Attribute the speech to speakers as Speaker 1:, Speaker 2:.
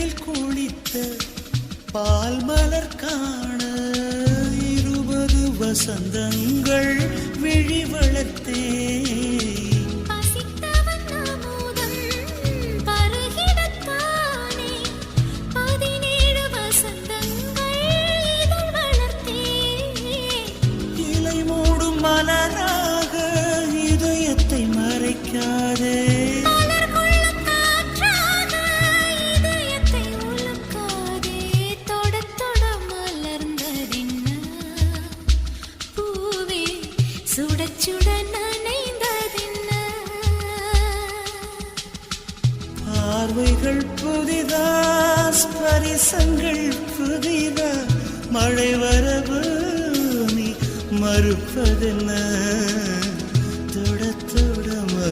Speaker 1: நிலவில் குளித்த பால் மலர் காண 20 வசந்தங்கள் விழி வளர்த்தே மலராக இதயத்தை மறைக்காதே பார்வைகள் புதிதா ஸ்பரிசங்கள் புதிதா மழை வரவு நீ மறுப்பதென்ன